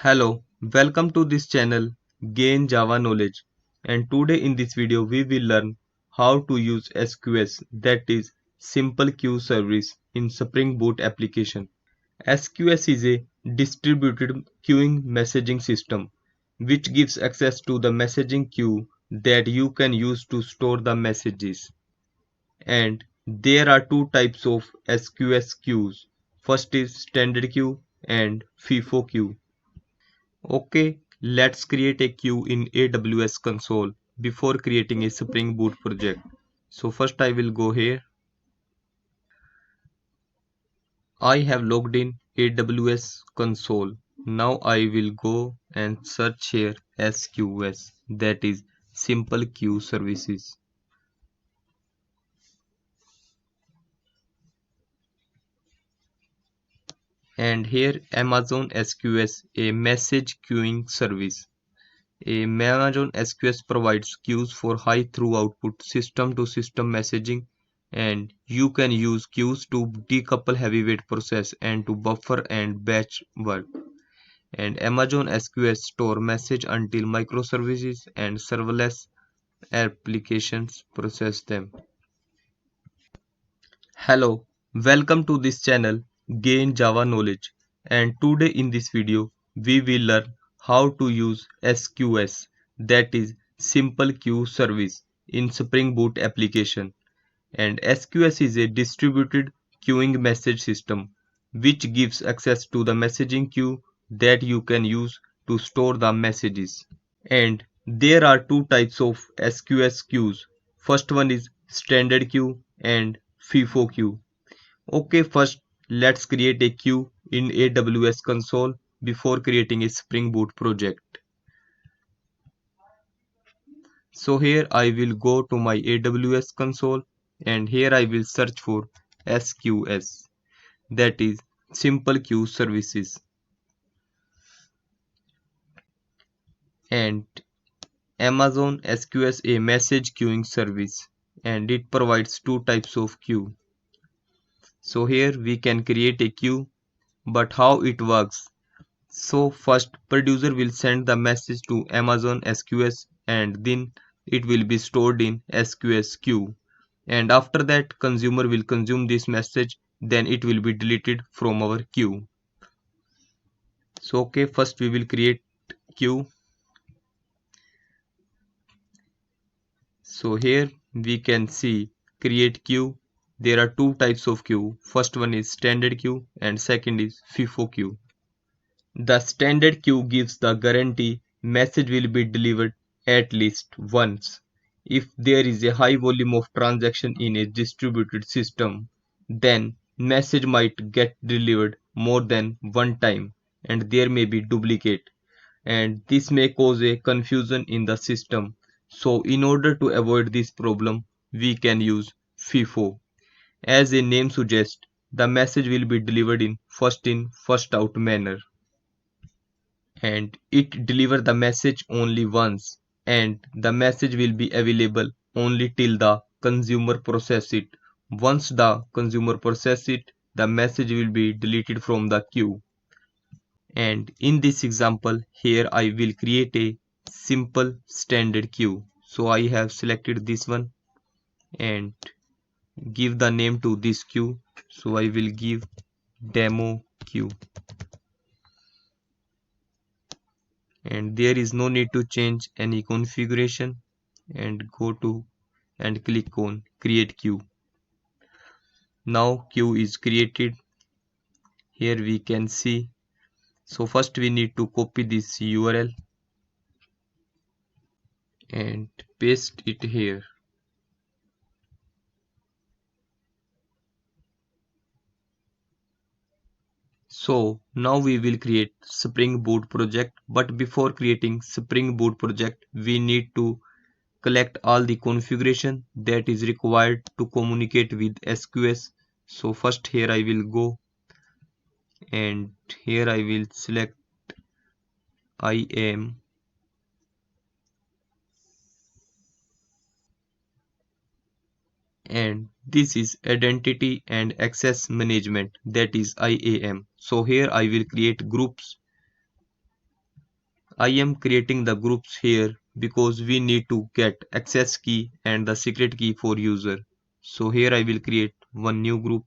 Hello, welcome to this channel Gain Java Knowledge, and today in this video we will learn how to use SQS, that is Simple Queue Service, in Spring Boot application. SQS is a distributed queuing messaging system which gives access to the messaging queue that you can use to store the messages. And there are two types of SQS queues. First is standard queue and FIFO queue. Okay, let's create a queue in AWS console before creating a Spring Boot project. So first I will go here. I have logged in AWS console. Now I will go and search here SQS, that is Simple Queue Services. And here Amazon SQS, a message queuing service. Amazon SQS provides queues for high throughput system-to-system messaging, and you can use queues to decouple heavyweight process and to buffer and batch work. And Amazon SQS store message until microservices and serverless applications process them. Hello, welcome to this channel Gain Java Knowledge, and today in this video we will learn how to use SQS, that is Simple Queue Service, in Spring Boot application. And SQS is a distributed queuing message system which gives access to the messaging queue that you can use to store the messages. And there are two types of SQS queues. First one is standard queue and FIFO queue. Okay, first let's create a queue in AWS console before creating a Spring Boot project. So here I will go to my AWS console and here I will search for SQS, that is Simple Queue Services. And Amazon SQS a message queuing service, and it provides two types of queue. So here we can create a queue, but how it works? So first producer will send the message to Amazon SQS and then it will be stored in SQS queue. And after that consumer will consume this message, then it will be deleted from our queue. So okay, first we will create queue. So here we can see create queue. There are two types of queue. First one is standard queue and second is FIFO queue. The standard queue gives the guarantee message will be delivered at least once. If there is a high volume of transaction in a distributed system, then message might get delivered more than one time and there may be duplicate, and this may cause a confusion in the system. So in order to avoid this problem, we can use FIFO. As the name suggests, the message will be delivered in, first out manner, and it deliver the message only once, and the message will be available only till the consumer process it. Once the consumer process it, the message will be deleted from the queue. And in this example here I will create a simple standard queue. So I have selected this one and give the name to this queue. So I will give demo queue, and there is no need to change any configuration, and go to and click on create queue. Now queue is created. Here we can see, so first we need to copy this URL and paste it here. So now we will create Spring Boot project, but before creating Spring Boot project we need to collect all the configuration that is required to communicate with SQS. So first here I will go and here I will select IAM, and this is identity and access management, that is IAM. So here I will create groups I am creating the groups here because we need to get access key and the secret key for user. So here I will create one new group,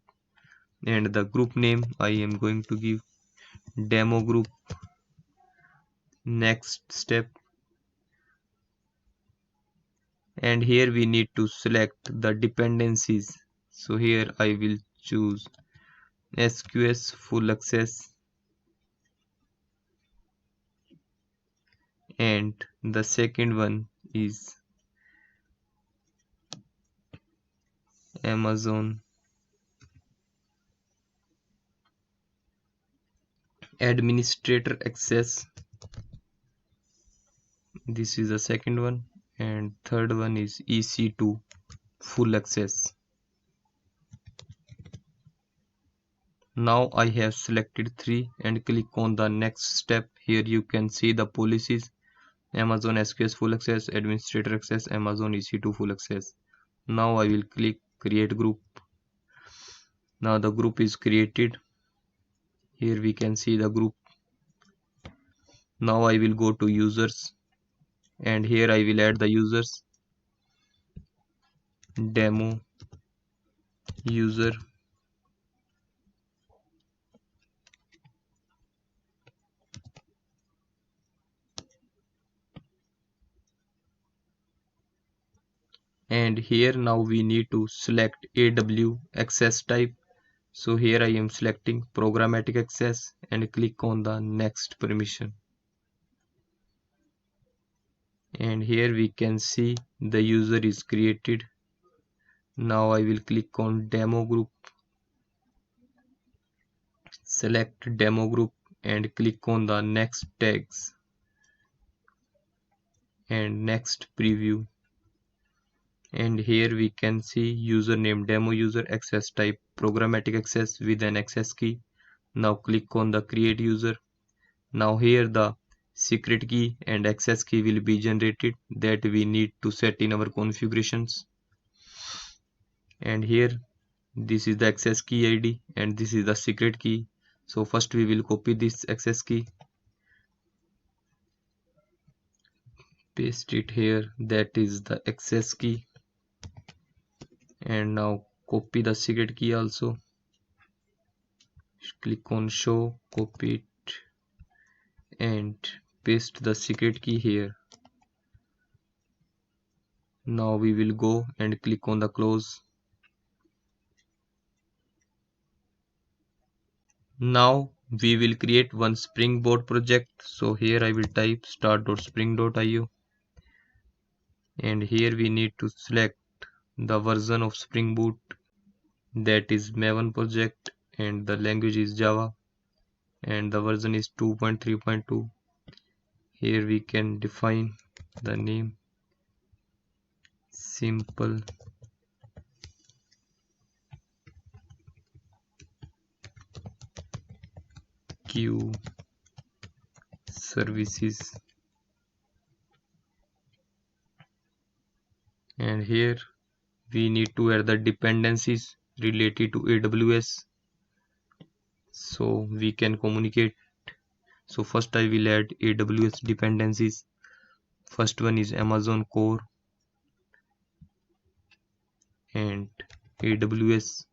and the group name I am going to give demo group. Next step, and here we need to select the dependencies. So here I will choose SQS full access, and the second one is Amazon administrator access. This is the second one, and third one is EC2 full access. Now I have selected 3 and click on the next step. Here you can see the policies: Amazon SQS full access, administrator access, Amazon EC2 full access. Now I will click create group. Now the group is created. Here we can see the group. Now I will go to users, and here I will add the users: demo user, and here now we need to select AW access type. So here I am selecting programmatic access and click on the next permission. And here we can see the user is created. Now I will click on demo group, select demo group and click on the next tags and next preview. And here we can see username demo user, access type programmatic access with an access key. Now click on the create user. Now here the secret key and access key will be generated that we need to set in our configurations. And here this is the access key ID and this is the secret key. So first we will copy this access key, paste it here, that is the access key, and now copy the secret key also. Click on show, copy it and paste the secret key here. Now we will go and click on the close. Now we will create one Springboard project. So here I will type start.spring.io, and here we need to select the version of Spring Boot, that is Maven project, and the language is Java, and the version is 2.3.2. Here we can define the name simple queue services, and here we need to add the dependencies related to AWS so we can communicate. So first I will add AWS dependencies. First one is Amazon Core and AWS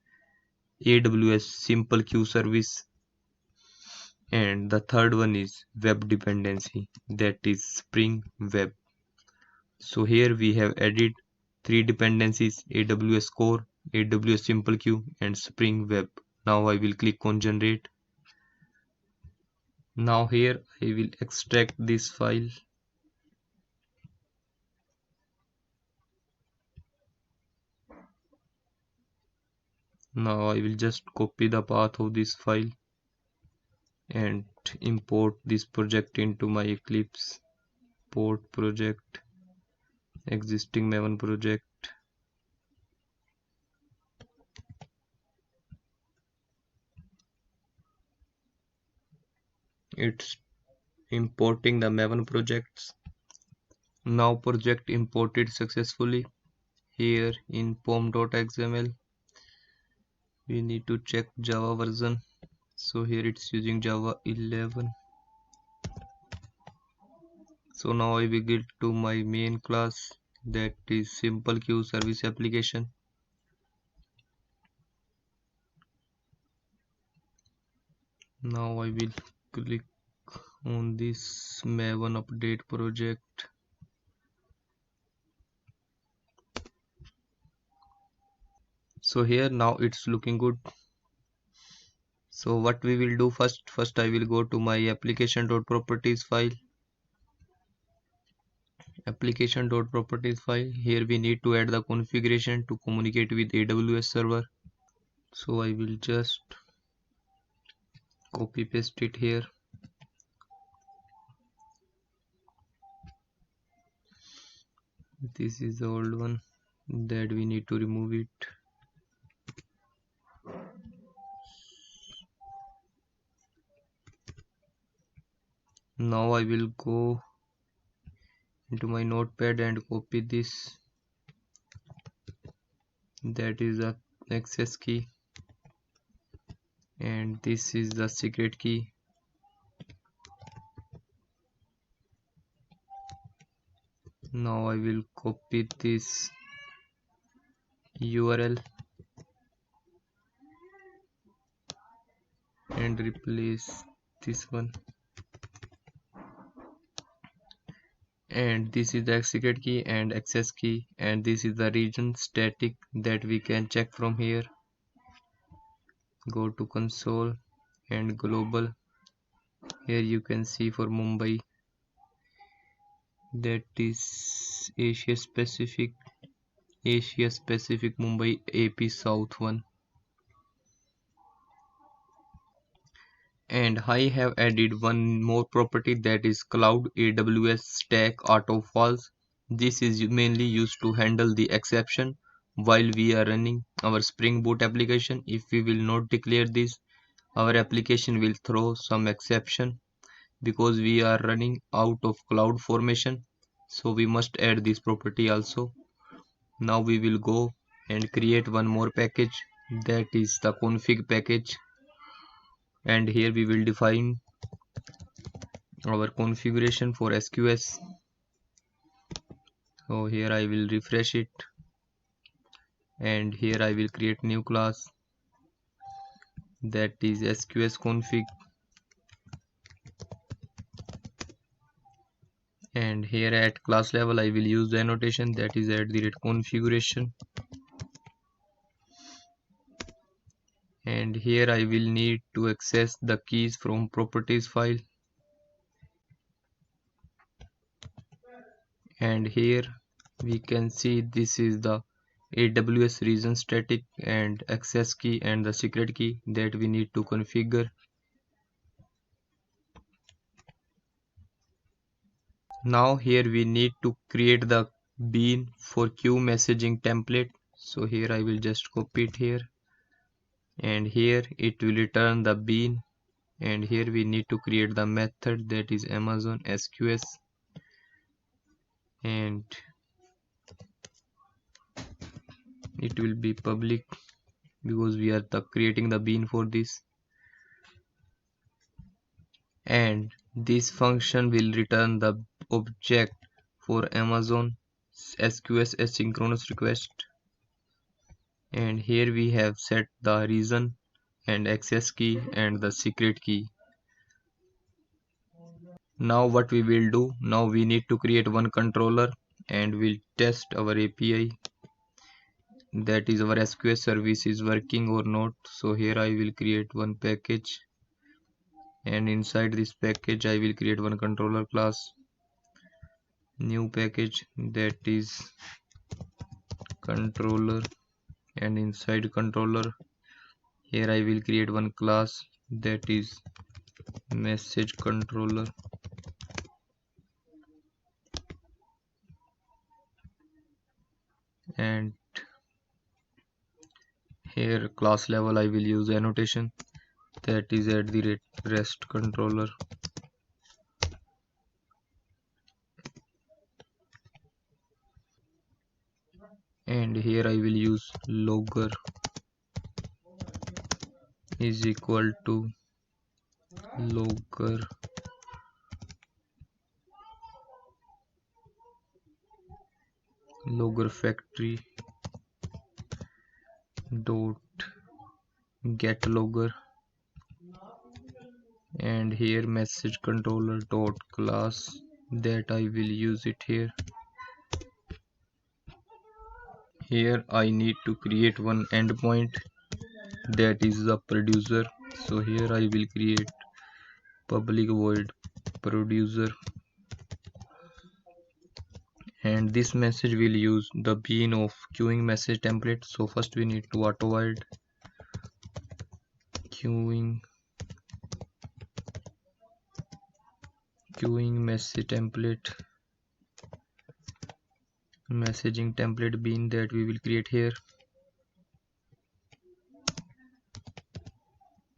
simple queue service, and the third one is web dependency, that is Spring Web. So here we have added 3 dependencies: AWS Core, AWS simple queue and Spring Web. Now I will click on generate. Now here I will extract this file. Now I will just copy the path of this file and import this project into my Eclipse. Port project, existing Maven project. It's importing the Maven projects. Now project imported successfully. Here in pom.xml we need to check Java version. So here it's using Java 11. So now I will get to my main class, that is simple queue service application. Now I will click on this Maven update project. So here now it's looking good. So what we will do first I will go to my application.properties file. Application.properties file. Here we need to add the configuration to communicate with AWS server. So I will just copy paste it here. This is the old one that we need to remove it. Now I will go into my notepad and copy this, that is the access key, and this is the secret key. Now I will copy this URL and replace this one, and this is the secret key and access key, and this is the region static that we can check from here. Go to console and global. Here you can see for Mumbai, that is Asia Pacific Mumbai AP South 1. And I have added one more property, that is cloud AWS stack auto false. This is mainly used to handle the exception while we are running our Spring Boot application. If we will not declare this, our application will throw some exception because we are running out of cloud formation. So we must add this property also. Now we will go and create one more package, that is the config package, and here we will define our configuration for SQS. So here I will refresh it, and here I will create new class, that is SQS config, and here at class level I will use the annotation, that is @configuration, and here I will need to access the keys from properties file, and here we can see this is the AWS region static and access key and the secret key that we need to configure. Now here we need to create the bean for queue messaging template. So here I will just copy it here, and here it will return the bean, and here we need to create the method, that is Amazon SQS, and it will be public because we are creating the bean for this, and this function will return the object for Amazon SQS asynchronous request, and here we have set the reason and access key and the secret key. Now what we will do, now we need to create one controller and we'll test our API, that is our SQS service is working or not. So here I will create one package, and inside this package I will create one controller class, new package, that is controller, and inside controller here I will create one class, that is message controller, and here class level I will use annotation, that is @rest controller, and here I will use logger is equal to logger logger factory dot get logger, and here message controller dot class, that I will use it here. Here I need to create one endpoint, that is the producer. So here I will create public void producer, and this message will use the bean of queuing message template. So first we need to auto void queuing message template, messaging template bean that we will create here.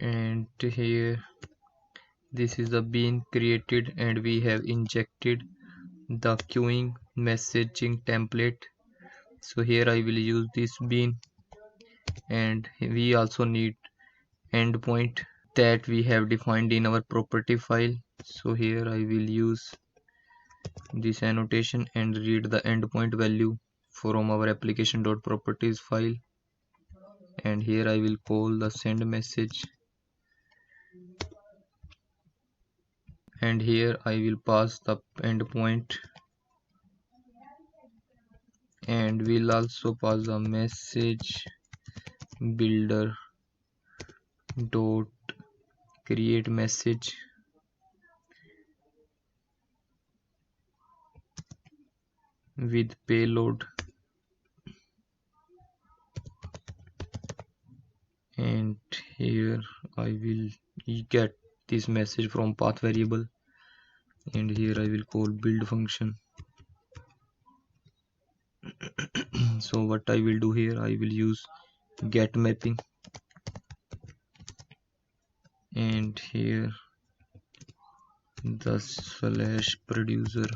And here this is the bean created, and we have injected the queuing messaging template. So here I will use this bean, and we also need endpoint that we have defined in our property file. So here I will use this annotation and read the endpoint value from our application.properties file, and here I will call the send message, and here I will pass the endpoint, and will also pass the message builder dot create message with payload, and here I will get this message from path variable, and here I will call build function. So what I will do here, I will use get mapping, and here the slash producer,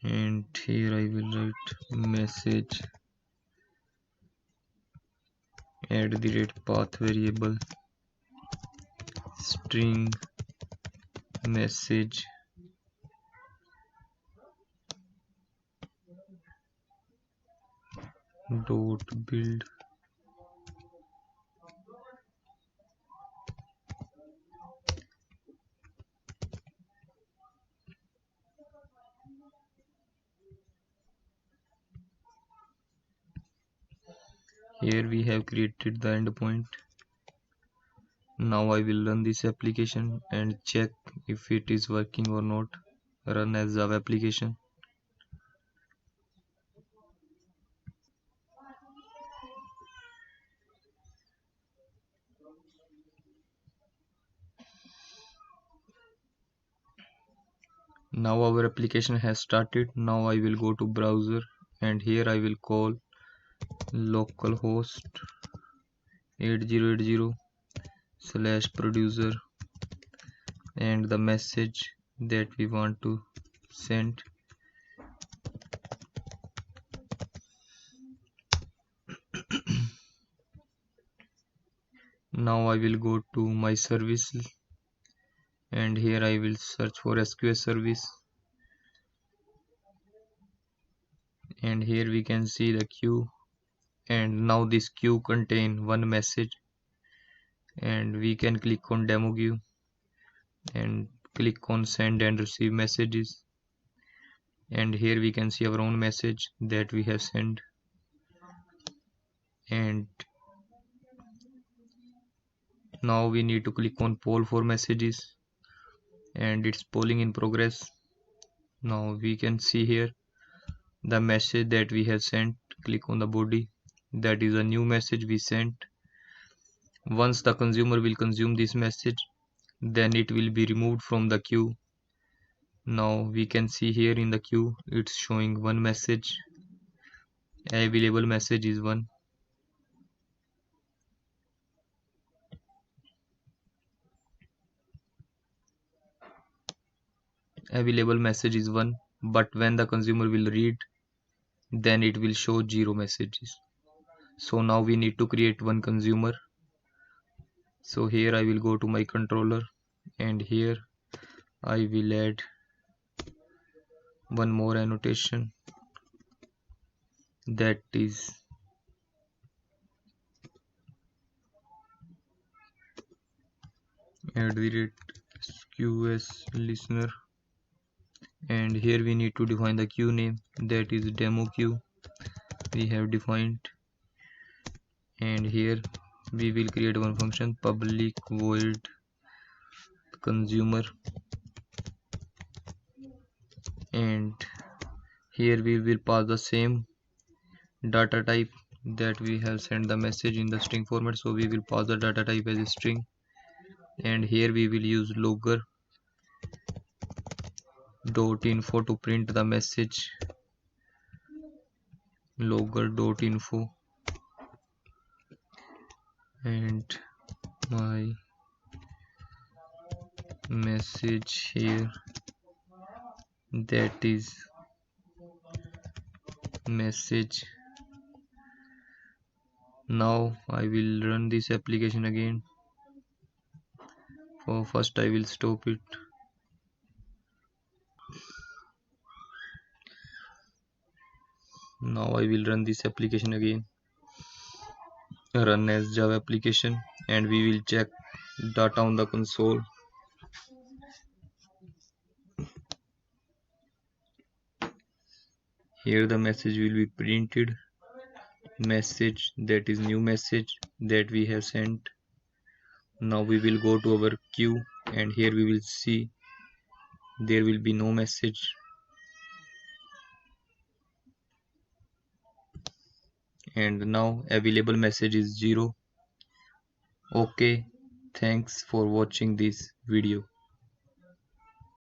and here I will write message @path variable string message dot build. Here we have created the endpoint. Now I will run this application and check if it is working or not. Run as Java application. Now our application has started. Now I will go to browser, and here I will call localhost 8080/producer and the message that we want to send. Now I will go to my service, and here I will search for SQS service, and here we can see the queue, and now this queue contain one message, and we can click on demo queue and click on send and receive messages, and here we can see our own message that we have sent, and now we need to click on poll for messages, and it's polling in progress. Now we can see here the message that we have sent. Click on the body, that is a new message we sent. Once the consumer will consume this message, then it will be removed from the queue. Now we can see here in the queue it's showing one message, available message is 1. Available message is 1, but when the consumer will read, then it will show 0 messages. So now we need to create one consumer. So here I will go to my controller, and here I will add one more annotation, that is @qs listener, and here we need to define the queue name, that is demo queue. We have defined, and here we will create one function, public void consumer, and here we will pass the same data type that we have sent the message in the string format, so we will pass the data type as a string, and here we will use logger dot info to print the message, logger dot info, and my message here, that is message. Now I will run this application again. For first I will stop it. Now I will run this application again, run as Java application, and we will check data on the console. Here the message will be printed, message, that is new message that we have sent. Now we will go to our queue, and here we will see there will be no message, and now available message is 0. Okay, thanks for watching this video.